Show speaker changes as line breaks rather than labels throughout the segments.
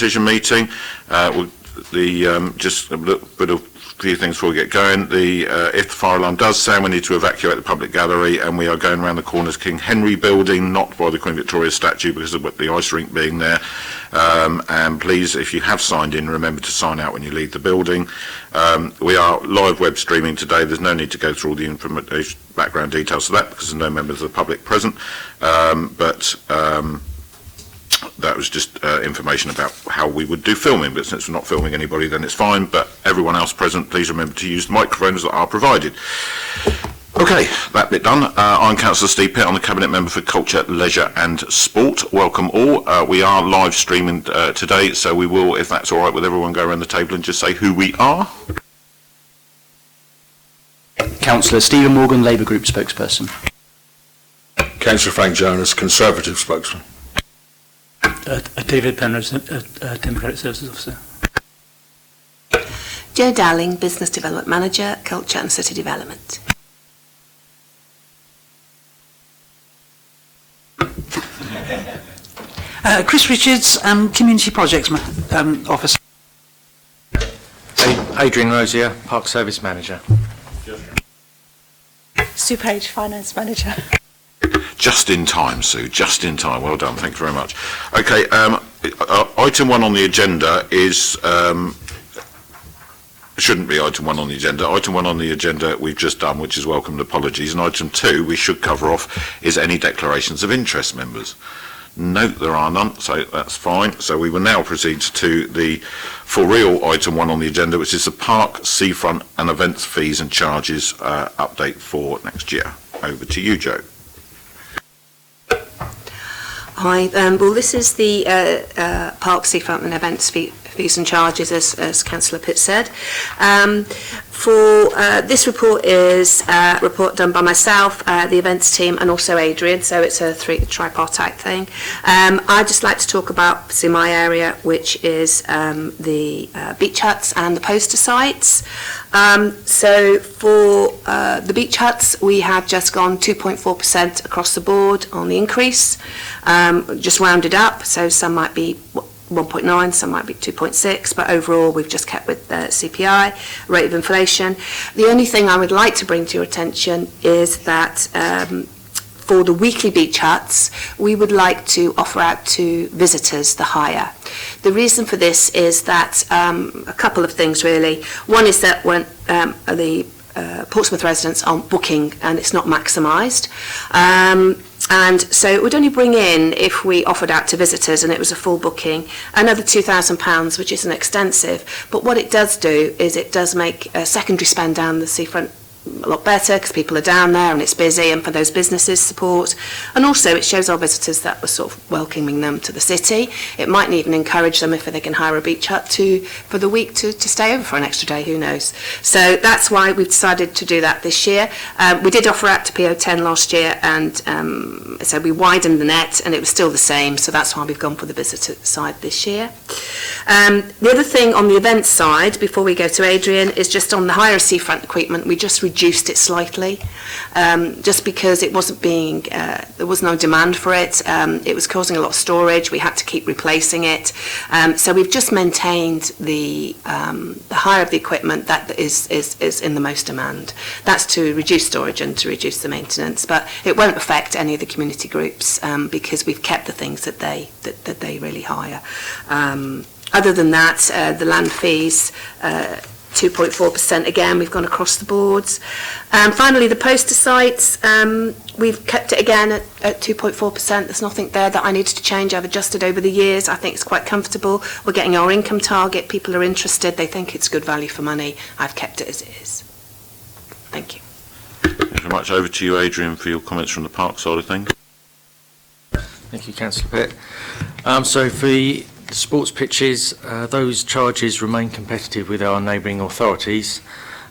decision meeting. Just a few things before we get going. If the fire alarm does sound, we need to evacuate the public gallery, and we are going around the corner to King Henry building, not by the Queen Victoria statue because of the ice rink being there. And please, if you have signed in, remember to sign out when you leave the building. We are live web streaming today. There's no need to go through all the background details of that because there's no members of the public present. That was just information about how we would do filming, but since we're not filming anybody, then it's fine. But everyone else present, please remember to use the microphones that are provided. Okay, that bit done. I'm Councillor Steve Pitt. I'm the Cabinet Member for Culture, Leisure and Sport. Welcome all. We are live streaming today, so we will, if that's all right with everyone, go around the table and just say who we are.
Councillor Stephen Morgan, Labour Group spokesperson.
Councillor Frank Jonas, Conservative spokesman.
David Penrose, Democratic Services Officer.
Jo Dowling, Business Development Manager, Culture and City Development.
Chris Richards, Community Projects Officer.
Adrian Rosier, Park Service Manager.
Sue Page, Finance Manager.
Just in time, Sue, just in time. Well done, thank you very much. Okay, item 1 on the agenda is, shouldn't be item 1 on the agenda. Item 1 on the agenda we've just done, which is welcomed apologies. And item 2 we should cover off is any declarations of interest, members. Note there are none, so that's fine. So we will now proceed to the for real item 1 on the agenda, which is the park, seafront and events fees and charges update for next year. Over to you, Jo.
Hi, well this is the Park, Seafront and Events fees and charges, as Councillor Pitt said. This report is a report done by myself, the events team and also Adrian, so it's a tripartite thing. I'd just like to talk about my area, which is the beach huts and the poster sites. So for the beach huts, we have just gone 2.4% across the board on the increase, just rounded up, so some might be 1.9, some might be 2.6, but overall we've just kept with the CPI, rate of inflation. The only thing I would like to bring to your attention is that for the weekly beach huts, we would like to offer out to visitors the hire. The reason for this is that a couple of things really. One is that when the Portsmouth residents aren't booking and it's not maximised. And so it would only bring in, if we offered out to visitors and it was a full booking, another £2,000, which isn't extensive. But what it does do is it does make a secondary spend down the seafront a lot better because people are down there and it's busy, and for those businesses support, and also it shows our visitors that we're sort of welcoming them to the city. It might even encourage them, if they can hire a beach hut for the week to stay over for an extra day, who knows. So that's why we've decided to do that this year. We did offer out to PO10 last year, and so we widened the net and it was still the same, so that's why we've gone for the visitor side this year. The other thing on the events side, before we go to Adrian, is just on the hire seafront equipment. We just reduced it slightly, just because it wasn't being, there was no demand for it. It was causing a lot of storage. We had to keep replacing it. So we've just maintained the hire of the equipment that is in the most demand. That's to reduce storage and to reduce the maintenance, but it won't affect any of the community groups because we've kept the things that they really hire. Other than that, the land fees, 2.4% again, we've gone across the boards. Finally, the poster sites, we've kept it again at 2.4%. There's nothing there that I needed to change. I've adjusted over the years. I think it's quite comfortable. We're getting our income target. People are interested. They think it's good value for money. I've kept it as it is. Thank you.
Thank you very much. Over to you, Adrian, for your comments from the park side of things.
Thank you, Councillor Pitt. So for the sports pitches, those charges remain competitive with our neighbouring authorities,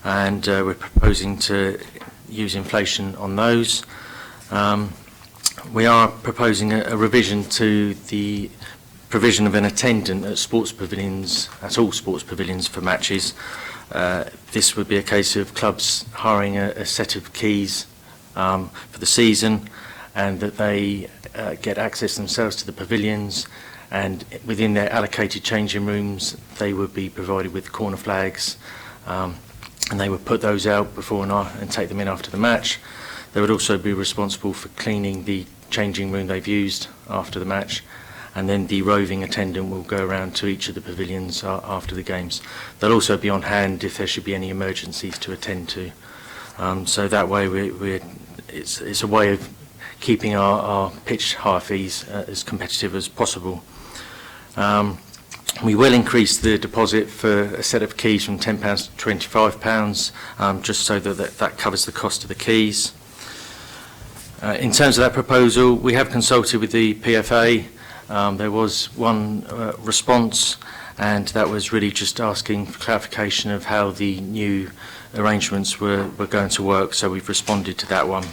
and we're proposing to use inflation on those. We are proposing a revision to the provision of an attendant at sports pavilions, at all sports pavilions for matches. This would be a case of clubs hiring a set of keys for the season, and that they get access themselves to the pavilions, and within their allocated changing rooms they would be provided with corner flags, and they would put those out before and take them in after the match. They would also be responsible for cleaning the changing room they've used after the match, and then the roving attendant will go around to each of the pavilions after the games. They'll also be on hand if there should be any emergencies to attend to. So that way it's a way of keeping our pitch hire fees as competitive as possible. We will increase the deposit for a set of keys from £10 to £25, just so that covers the cost of the keys. In terms of that proposal, we have consulted with the PFA. There was one response, and that was really just asking for clarification of how the new arrangements were going to work, so we've responded to that one.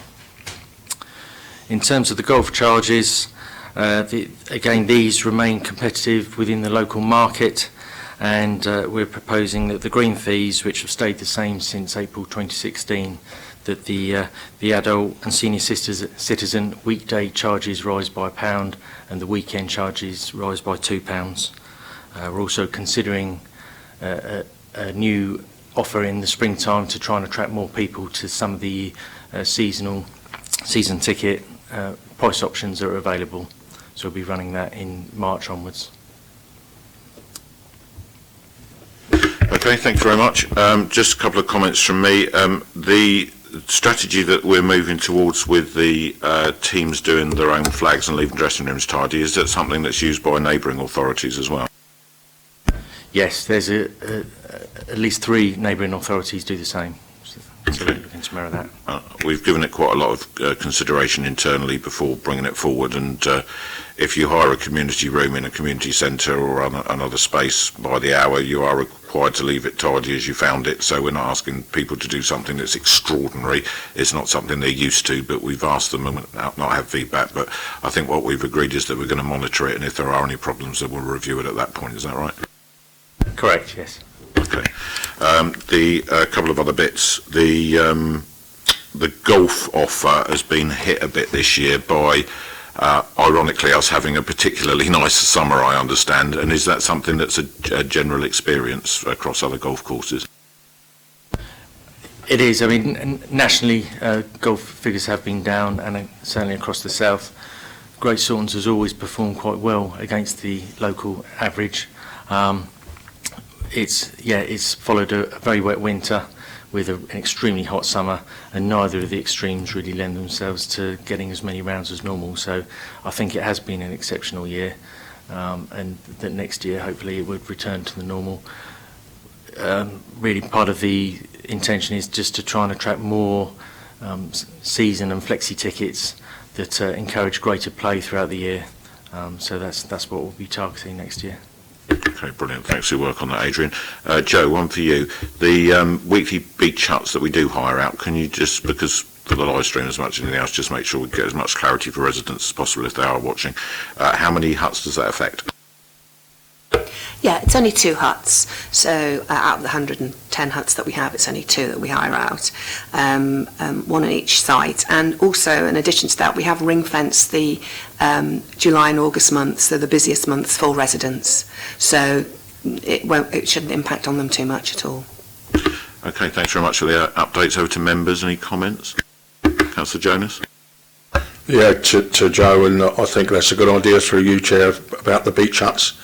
In terms of the golf charges, again, these remain competitive within the local market, and we're proposing that the green fees, which have stayed the same since April 2016, that the adult and senior citizen weekday charges rise by £1 and the weekend charges rise by £2. We're also considering a new offer in the springtime to try and attract more people to some of the season ticket price options that are available. So we'll be running that in March onwards.
Okay, thank you very much. Just a couple of comments from me. The strategy that we're moving towards with the teams doing their own flags and leaving dressing rooms tidy, is that something that's used by neighbouring authorities as well?
Yes, there's at least 3 neighbouring authorities do the same. So we're looking to mirror that.
We've given it quite a lot of consideration internally before bringing it forward, and if you hire a community room in a community centre or another space by the hour, you are required to leave it tidy as you found it. So we're not asking people to do something that's extraordinary. It's not something they're used to, but we've asked them and not had feedback. But I think what we've agreed is that we're going to monitor it, and if there are any problems, then we'll review it at that point. Is that right?
Correct, yes.
Okay. The couple of other bits. The golf offer has been hit a bit this year by, ironically, us having a particularly nice summer, I understand. And is that something that's a general experience across other golf courses?
It is. I mean, nationally, golf figures have been down, and certainly across the south. Great Saunton's has always performed quite well against the local average. It's followed a very wet winter with an extremely hot summer, and neither of the extremes really lend themselves to getting as many rounds as normal. So I think it has been an exceptional year, and that next year hopefully it would return to the normal. Really part of the intention is just to try and attract more season and flexi tickets that encourage greater play throughout the year. So that's what we'll be targeting next year.
Okay, brilliant. Thanks for your work on that, Adrian. Joe, one for you. The weekly beach huts that we do hire out, can you just, because for the live stream as much as anything else, just make sure we get as much clarity for residents as possible if they are watching. How many huts does that affect?
Yeah, it's only 2 huts. So out of the 110 huts that we have, it's only 2 that we hire out, one on each site. And also, in addition to that, we have ring-fenced the July and August months, so the busiest months for residents. So it shouldn't impact on them too much at all.
Okay, thanks very much for the updates. Over to members. Any comments? Councillor Jonas?
Yeah, to Joe, and I think that's a good idea through you, Chair, about the beach huts,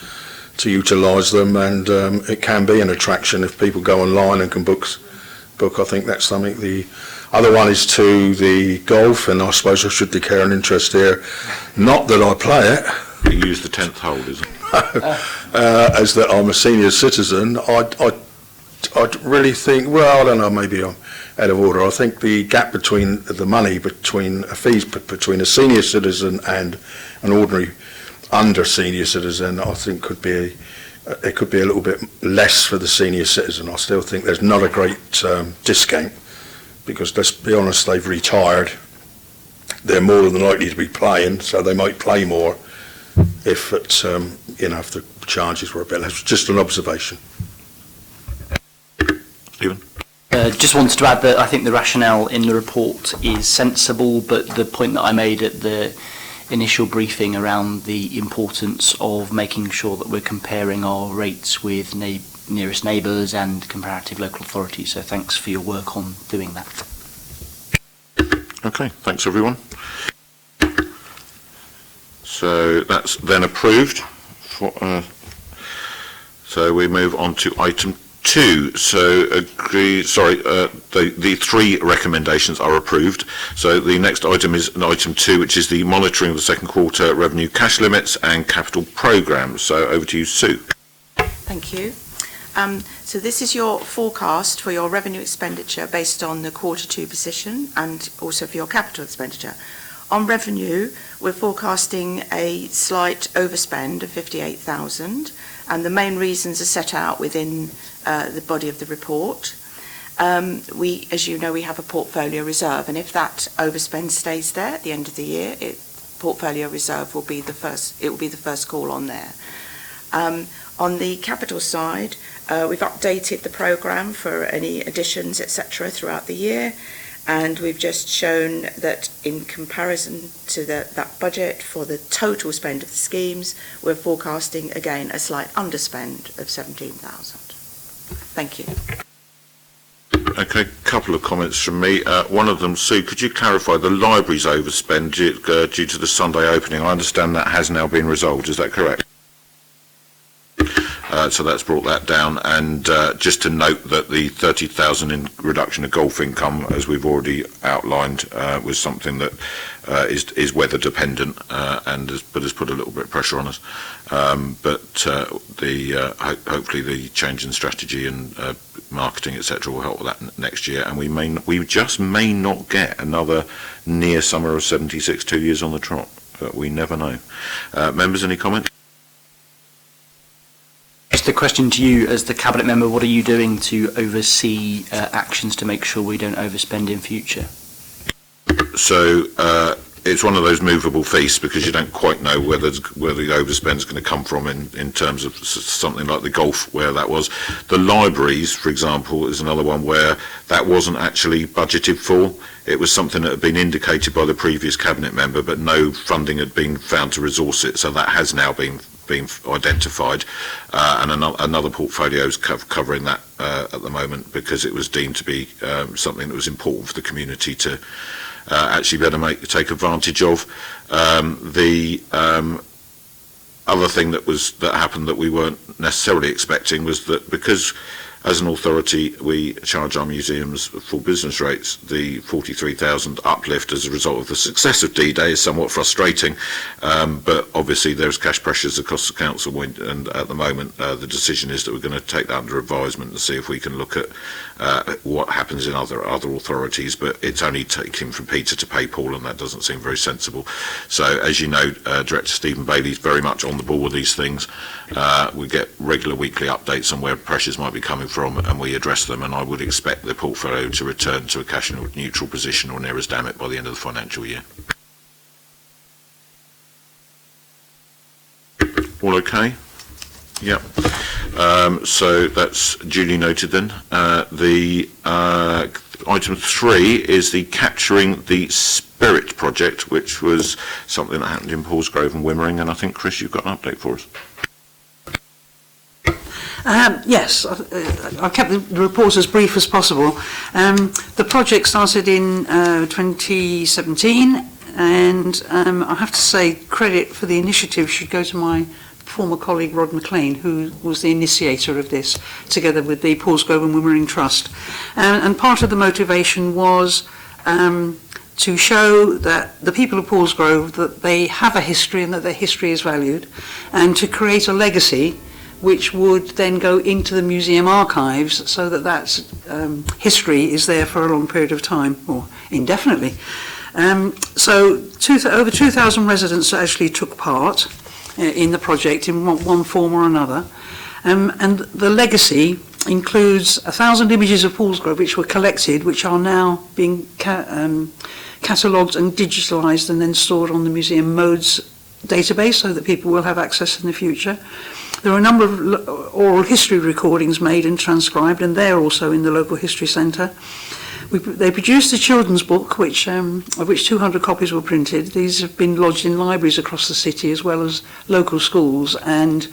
to utilise them, and it can be an attraction if people go online and can book. I think that's something. The other one is to the golf, and I suppose I should declare an interest here. Not that I play it.
You use the 10th hole, is it?
As that I'm a senior citizen, I'd really think, well, I don't know, maybe I'm out of order. I think the gap between the money, between fees between a senior citizen and an ordinary under senior citizen, I think it could be a little bit less for the senior citizen. I still think there's not a great discount, because let's be honest, they've retired. They're more than likely to be playing, so they might play more if it's if the charges were a bit less. Just an observation.
Stephen?
Just wanted to add that I think the rationale in the report is sensible, but the point that I made at the initial briefing around the importance of making sure that we're comparing our rates with nearest neighbours and comparative local authorities. So thanks for your work on doing that.
Okay, thanks everyone. So that's then approved. So we move on to item 2. So the 3 recommendations are approved. So the next item is item 2, which is the monitoring of the second quarter revenue cash limits and capital programmes. So over to you, Sue.
Thank you. So this is your forecast for your revenue expenditure based on the quarter 2 position and also for your capital expenditure. On revenue, we're forecasting a slight overspend of 58,000, and the main reasons are set out within the body of the report. As you know, we have a portfolio reserve, and if that overspend stays there at the end of the year, portfolio reserve will be the first call on there. On the capital side, we've updated the programme for any additions, etc., throughout the year, and we've just shown that in comparison to that budget for the total spend of the schemes, we're forecasting again a slight underspend of 17,000. Thank you.
Okay, couple of comments from me. One of them, Sue, could you clarify the library's overspend due to the Sunday opening? I understand that has now been resolved. Is that correct? So that's brought that down, and just to note that the 30,000 in reduction of golf income, as we've already outlined, was something that is weather dependent and has put a little bit of pressure on us. Hopefully the change in strategy and marketing, etc., will help with that next year, and we just may not get another near summer of 76 2 years on the trot, but we never know. Members, any comments?
Just a question to you as the Cabinet member, what are you doing to oversee actions to make sure we don't overspend in future?
So it's one of those movable feasts because you don't quite know where the overspend is going to come from in terms of something like the golf, where that was. The libraries, for example, is another one where that wasn't actually budgeted for. It was something that had been indicated by the previous Cabinet member, but no funding had been found to resource it, so that has now been identified, and another portfolio is covering that at the moment because it was deemed to be something that was important for the community to actually better take advantage of. The other thing that happened that we weren't necessarily expecting was that because as an authority we charge our museums full business rates, the 43,000 uplift as a result of the success of D-Day is somewhat frustrating, but obviously there's cash pressures across the council, and at the moment the decision is that we're going to take that under advisement and see if we can look at what happens in other authorities, but it's only taking from Peter to pay Paul, and that doesn't seem very sensible. So as you know, Director Stephen Bailey's very much on the ball with these things. We get regular weekly updates on where pressures might be coming from, and we address them, and I would expect the portfolio to return to a cash neutral position or near as damn it by the end of the financial year. All okay? Yep. So that's duly noted then. Item 3 is the Capturing the Spirit project, which was something that happened in Paulsgrove and Wimmering, and I think, Chris, you've got an update for us.
Yes, I've kept the report as brief as possible. The project started in 2017, and I have to say credit for the initiative should go to my former colleague Rod McLean, who was the initiator of this, together with the Paulsgrove and Wimmering Trust. And part of the motivation was to show that the people of Paulsgrove, that they have a history and that their history is valued, and to create a legacy which would then go into the museum archives so that history is there for a long period of time, or indefinitely. So over 2,000 residents actually took part in the project in one form or another. And the legacy includes 1,000 images of Paulsgrove which were collected, which are now being catalogued and digitalised and then stored on the Museum Modes database so that people will have access in the future. There are a number of oral history recordings made and transcribed, and they're also in the local history centre. They produced a children's book, of which 200 copies were printed. These have been lodged in libraries across the city as well as local schools, and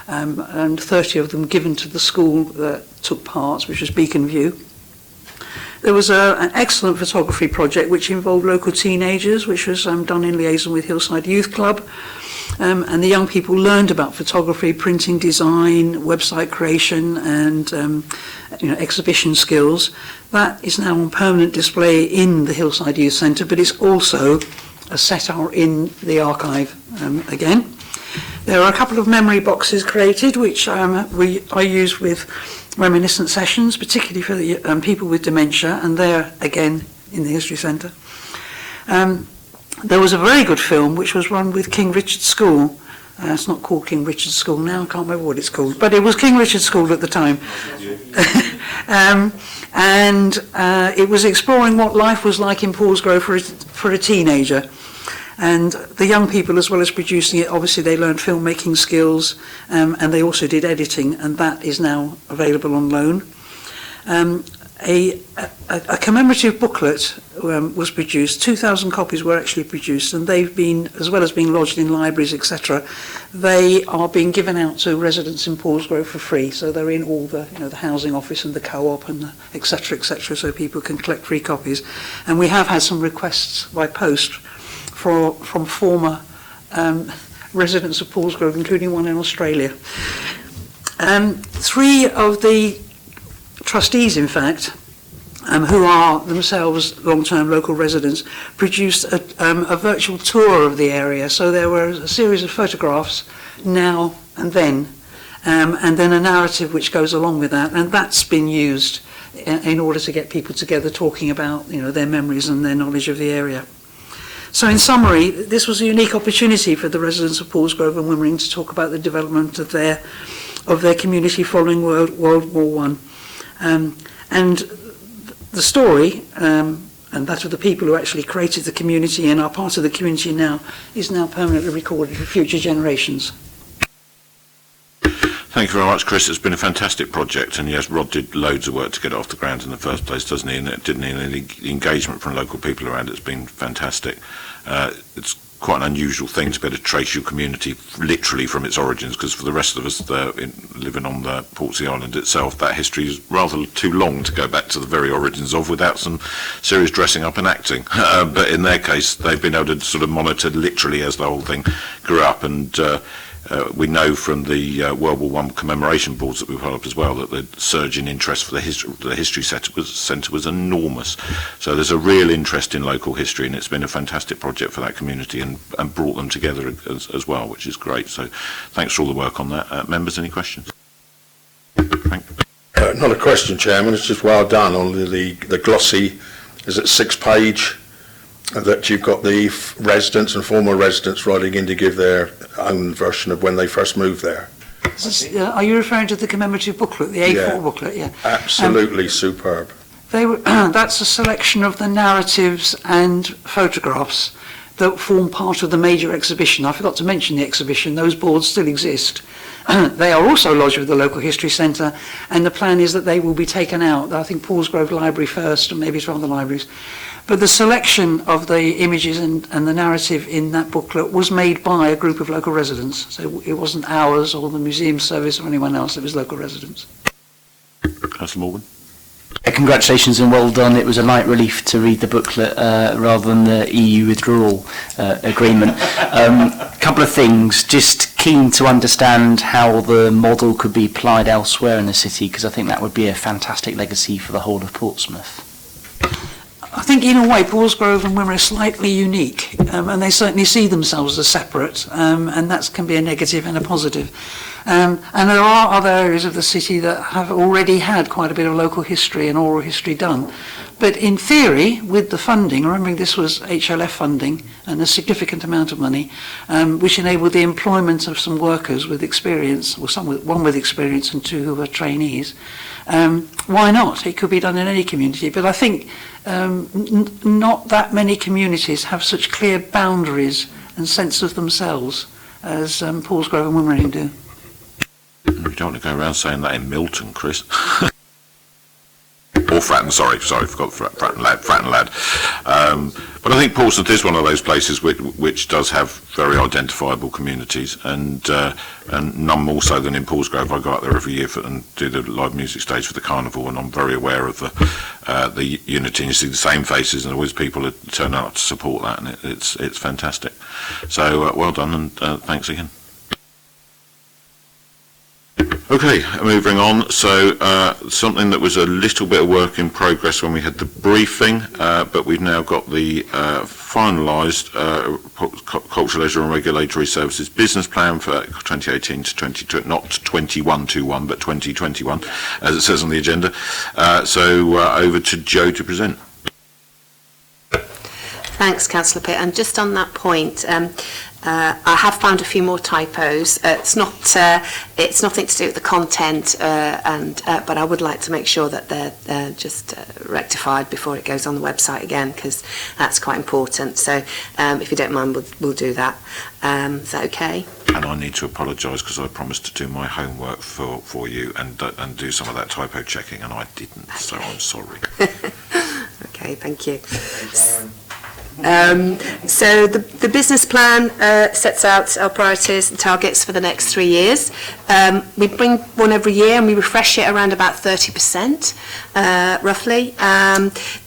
30 of them given to the school that took part, which was Beacon View. There was an excellent photography project which involved local teenagers, which was done in liaison with Hillside Youth Club. And the young people learned about photography, printing design, website creation, and exhibition skills. That is now on permanent display in the Hillside Youth Centre, but it's also a set out in the archive again. There are a couple of memory boxes created, which I use with reminiscent sessions, particularly for the people with dementia, and they're again in the History Centre. There was a very good film which was run with King Richard School. It's not called King Richard School now, I can't remember what it's called, but it was King Richard School at the time. It was exploring what life was like in Paulsgrove for a teenager. And the young people, as well as producing it, obviously they learned filmmaking skills, and they also did editing, and that is now available on loan. A commemorative booklet was produced. 2,000 copies were actually produced, and they've been, as well as being lodged in libraries, etc., they are being given out to residents in Paulsgrove for free. So they're in all the, the housing office and the co-op and the etc., so people can collect free copies. And we have had some requests by post from former residents of Paulsgrove, including one in Australia. 3 of the trustees, in fact, who are themselves long-term local residents, produced a virtual tour of the area. So there were a series of photographs now and then a narrative which goes along with that, and that's been used in order to get people together talking about their memories and their knowledge of the area. So in summary, this was a unique opportunity for the residents of Paulsgrove and Wimmering to talk about the development of their community following World War I. And the story, and that of the people who actually created the community and are part of the community now, is now permanently recorded for future generations.
Thank you very much, Chris. It's been a fantastic project, and yes, Rod did loads of work to get it off the ground in the first place, doesn't he? And it didn't need any engagement from local people around. It's been fantastic. It's quite an unusual thing to be able to trace your community literally from its origins, because for the rest of us living on the Portsea Island itself, that history is rather too long to go back to the very origins of without some serious dressing up and acting. But in their case, they've been able to sort of monitor literally as the whole thing grew up, and we know from the World War I commemoration boards that we've held up as well that the surge in interest for the history centre was enormous. So there's a real interest in local history, and it's been a fantastic project for that community and brought them together as well, which is great. So thanks for all the work on that. Members, any questions? Frank?
Not a question, Chairman. It's just well done on the glossy, is it 6-page, that you've got the residents and former residents writing in to give their own version of when they first moved there.
Are you referring to the commemorative booklet, the A4 booklet? Yeah.
Absolutely superb.
That's a selection of the narratives and photographs that form part of the major exhibition. I forgot to mention the exhibition. Those boards still exist. They are also lodged with the local history centre, and the plan is that they will be taken out. I think Paulsgrove Library first, and maybe some other libraries. But the selection of the images and the narrative in that booklet was made by a group of local residents. So it wasn't ours or the museum service or anyone else, it was local residents.
Councillor Morgan?
Congratulations and well done. It was a light relief to read the booklet rather than the EU withdrawal agreement. Couple of things, just keen to understand how the model could be applied elsewhere in the city, because I think that would be a fantastic legacy for the whole of Portsmouth.
I think in a way Paulsgrove and Wimmering are slightly unique, and they certainly see themselves as separate, and that can be a negative and a positive. And there are other areas of the city that have already had quite a bit of local history and oral history done. But in theory, with the funding, remembering this was HLF funding and a significant amount of money, which enabled the employment of some workers with experience, or one with experience and 2 who were trainees, why not? It could be done in any community. But I think not that many communities have such clear boundaries and sense of themselves as Paulsgrove and Wimmering do.
You don't want to go around saying that in Milton, Chris. Or for that forgot Fratton Lad. But I think Portsmouth is one of those places which does have very identifiable communities, and none more so than in Paulsgrove. I go up there every year and do the live music stage for the carnival, and I'm very aware of the unity. And you see the same faces, and always people that turn out to support that, and it's fantastic. So well done, and thanks again. Okay, moving on. So something that was a little bit of work in progress when we had the briefing, but we've now got the finalised Cultural, Leisure and Regulatory Services business plan for 2018 to 2020, not 2121, but 2021, as it says on the agenda. So over to Jo to present.
Thanks, Councillor Pitt. And just on that point, I have found a few more typos. It's nothing to do with the content, but I would like to make sure that they're just rectified before it goes on the website again, because that's quite important. So if you don't mind, we'll do that. Is that okay?
And I need to apologise because I promised to do my homework for you and do some of that typo checking, and I didn't. Okay. So I'm sorry.
Okay, thank you. So the business plan sets out our priorities and targets for the next 3 years. We bring one every year and we refresh it around about 30%, roughly.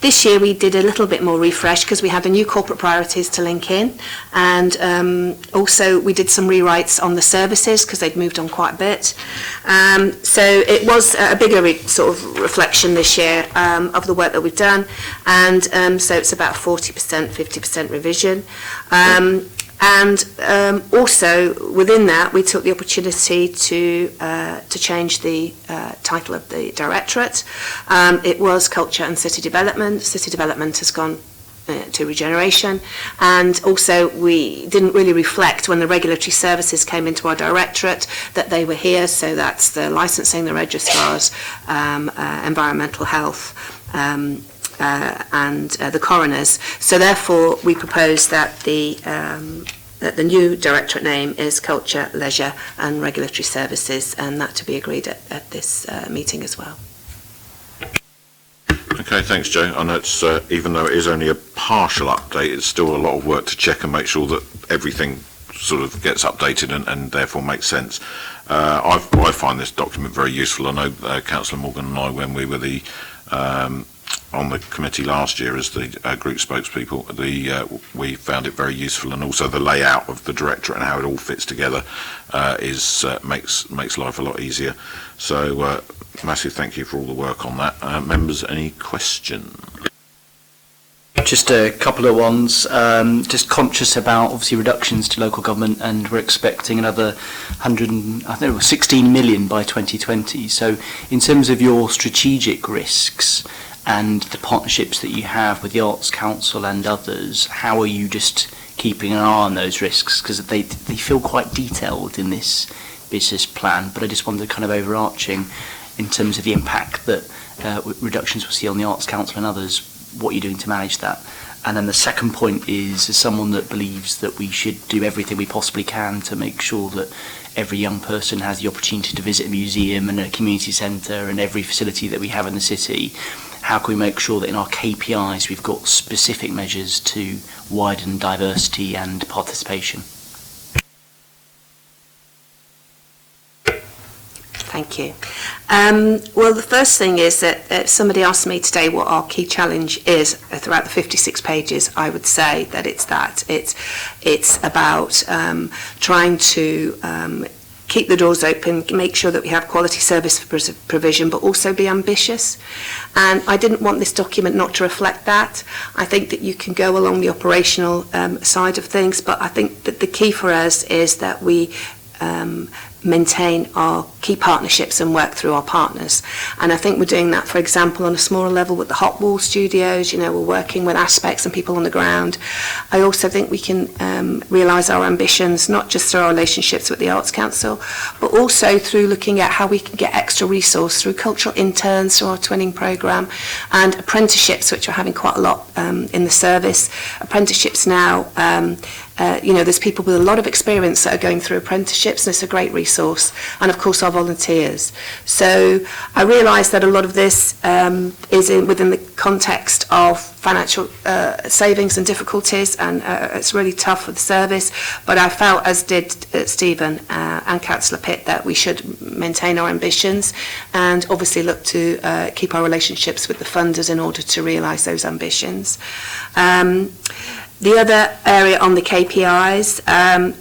This year we did a little bit more refresh because we had the new corporate priorities to link in, and also we did some rewrites on the services because they'd moved on quite a bit. So it was a bigger sort of reflection this year of the work that we've done, and so it's about 40%, 50% revision. Also within that we took the opportunity to change the title of the directorate. It was Culture and City Development. City Development has gone to regeneration, and also we didn't really reflect when the regulatory services came into our directorate that they were here, so that's the licensing, the registrars, environmental health, and the coroners. So therefore we propose that the new directorate name is Culture, Leisure and Regulatory Services, and that to be agreed at this meeting as well.
Okay, thanks, Jo. I know it's, even though it is only a partial update, it's still a lot of work to check and make sure that everything sort of gets updated and therefore makes sense. I find this document very useful. I know Councillor Morgan and I, when we were on the committee last year as the group spokespeople, we found it very useful, and also the layout of the directorate and how it all fits together makes life a lot easier. So massive thank you for all the work on that. Members, any questions?
Just a couple of ones. Just conscious about obviously reductions to local government, and we're expecting another 16 million by 2020. So in terms of your strategic risks and the partnerships that you have with the Arts Council and others, how are you just keeping an eye on those risks? Because they feel quite detailed in this business plan, but I just wondered, kind of overarching in terms of the impact that reductions will see on the Arts Council and others, what you're doing to manage that. And then the second point is, as someone that believes that we should do everything we possibly can to make sure that every young person has the opportunity to visit a museum and a community centre and every facility that we have in the city, how can we make sure that in our KPIs we've got specific measures to widen diversity and participation?
Thank you. Well, the first thing is that if somebody asked me today what our key challenge is throughout the 56 pages, I would say that it's that. It's about trying to keep the doors open, make sure that we have quality service provision, but also be ambitious. And I didn't want this document not to reflect that. I think that you can go along the operational side of things, but I think that the key for us is that we maintain our key partnerships and work through our partners. And I think we're doing that, for example, on a smaller level with the Hot Wall Studios. You know, we're working with aspects and people on the ground. I also think we can realise our ambitions, not just through our relationships with the Arts Council, but also through looking at how we can get extra resource through cultural interns, through our twinning programme, and apprenticeships, which are having quite a lot in the service. Apprenticeships now there's people with a lot of experience that are going through apprenticeships, and it's a great resource. And of course, our volunteers. So I realise that a lot of this is within the context of financial savings and difficulties, and it's really tough for the service. But I felt, as did Stephen and Councillor Pitt, that we should maintain our ambitions and obviously look to keep our relationships with the funders in order to realise those ambitions. The other area on the KPIs,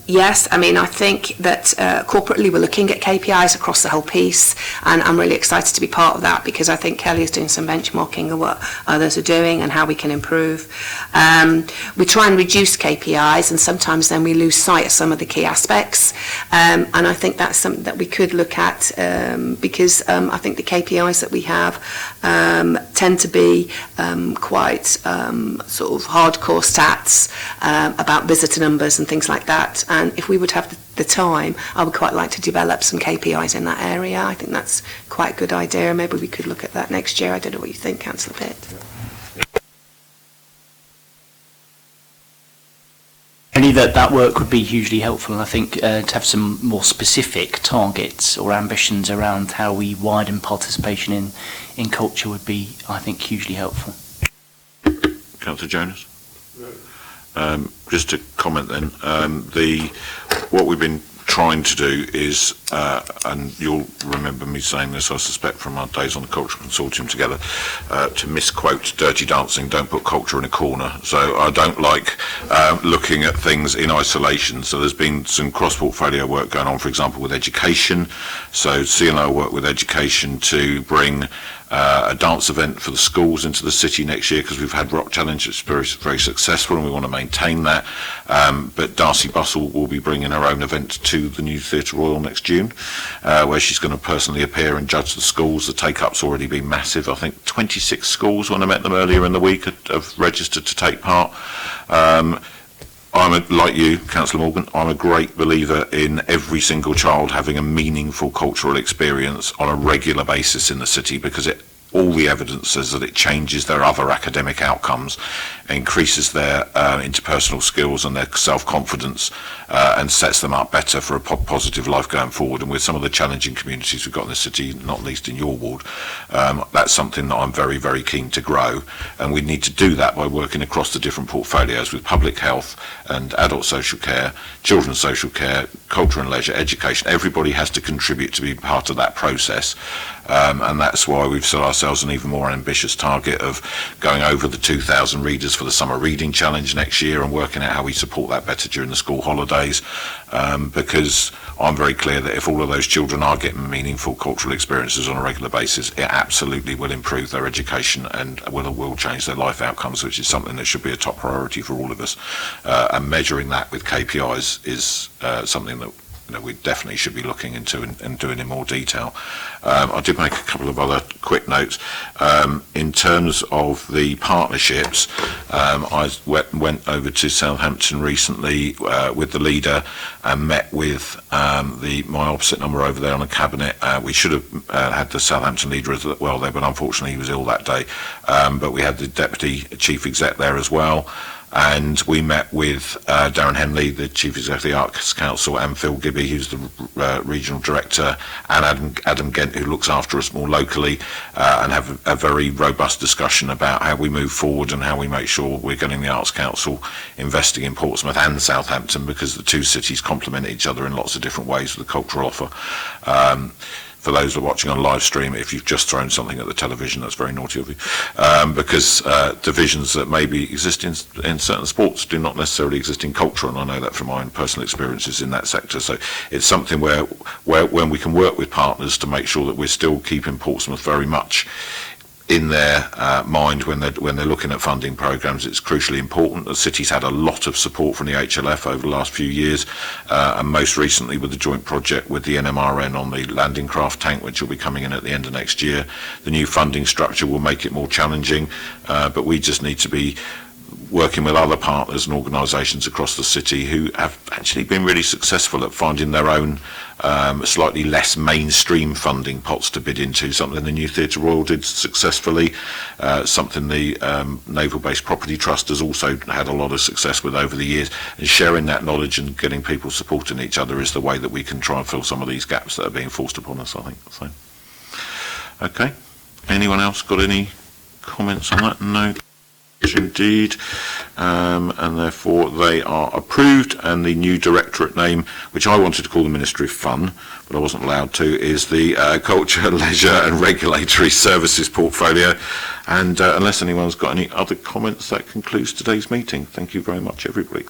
yes, I mean, I think that corporately we're looking at KPIs across the whole piece, and I'm really excited to be part of that, because I think Kelly is doing some benchmarking of what others are doing and how we can improve. We try and reduce KPIs, and sometimes then we lose sight of some of the key aspects, and I think that's something that we could look at, because I think the KPIs that we have tend to be quite sort of hardcore stats about visitor numbers and things like that. And if we would have the time, I would quite like to develop some KPIs in that area. I think that's quite a good idea. Maybe we could look at that next year. I don't know what you think, Councillor Pitt.
Only that work would be hugely helpful, and I think to have some more specific targets or ambitions around how we widen participation in culture would be, I think, hugely helpful.
Councillor Jonas? Just to comment then, what we've been trying to do is, and you'll remember me saying this, I suspect, from our days on the Culture Consortium together, to misquote Dirty Dancing, don't put culture in a corner. So I don't like looking at things in isolation. So there's been some cross-portfolio work going on, for example, with education. So CNO work with education to bring a dance event for the schools into the city next year, because we've had Rock Challenge, it's very, very successful, and we want to maintain that. But Darcy Bustle will be bringing her own event to the new Theatre Royal next June, where she's going to personally appear and judge the schools. The take-up's already been massive. I think 26 schools, when I met them earlier in the week, have registered to take part. Like you, Councillor Morgan, I'm a great believer in every single child having a meaningful cultural experience on a regular basis in the city, because all the evidence says that it changes their other academic outcomes, increases their interpersonal skills and their self-confidence, and sets them up better for a positive life going forward. And with some of the challenging communities we've got in the city, not least in your ward, that's something that I'm very, very keen to grow. And we need to do that by working across the different portfolios with public health and adult social care, children's social care, culture and leisure, education. Everybody has to contribute to be part of that process. And that's why we've set ourselves an even more ambitious target of going over the 2,000 readers for the Summer Reading Challenge next year, and working out how we support that better during the school holidays, because I'm very clear that if all of those children are getting meaningful cultural experiences on a regular basis, it absolutely will improve their education and will change their life outcomes, which is something that should be a top priority for all of us. And measuring that with KPIs is something that we definitely should be looking into and doing in more detail. I did make a couple of other quick notes. In terms of the partnerships, I went over to Southampton recently with the leader and met with my opposite number over there on the cabinet. We should have had the Southampton leader as well there, but unfortunately he was ill that day. But we had the deputy chief exec there as well. And we met with Darren Henley, the Chief Executive of the Arts Council, and Phil Gibby, who's the Regional Director, and Adam Gent, who looks after us more locally, and have a very robust discussion about how we move forward and how we make sure we're getting the Arts Council investing in Portsmouth and Southampton, because the two cities complement each other in lots of different ways with the cultural offer. For those who are watching on live stream, if you've just thrown something at the television, that's very naughty of you, because divisions that maybe exist in certain sports do not necessarily exist in culture, and I know that from my own personal experiences in that sector. So it's something where when we can work with partners to make sure that we're still keeping Portsmouth very much in their mind when they're looking at funding programmes. It's crucially important. The city's had a lot of support from the HLF over the last few years, and most recently with the joint project with the NMRN on the landing craft tank, which will be coming in at the end of next year. The new funding structure will make it more challenging, but we just need to be working with other partners and organisations across the city who have actually been really successful at finding their own slightly less mainstream funding pots to bid into, something the New Theatre Royal did successfully, something the Naval Base Property Trust has also had a lot of success with over the years, and sharing that knowledge and getting people supporting each other is the way that we can try and fill some of these gaps that are being forced upon us, I think. So, okay. Anyone else got any comments on that? No. Indeed, and therefore they are approved, and the new directorate name, which I wanted to call the Ministry of Fun, but I wasn't allowed to, is the Culture, Leisure and Regulatory Services Portfolio. And unless anyone's got any other comments, that concludes today's meeting. Thank you very much, everybody.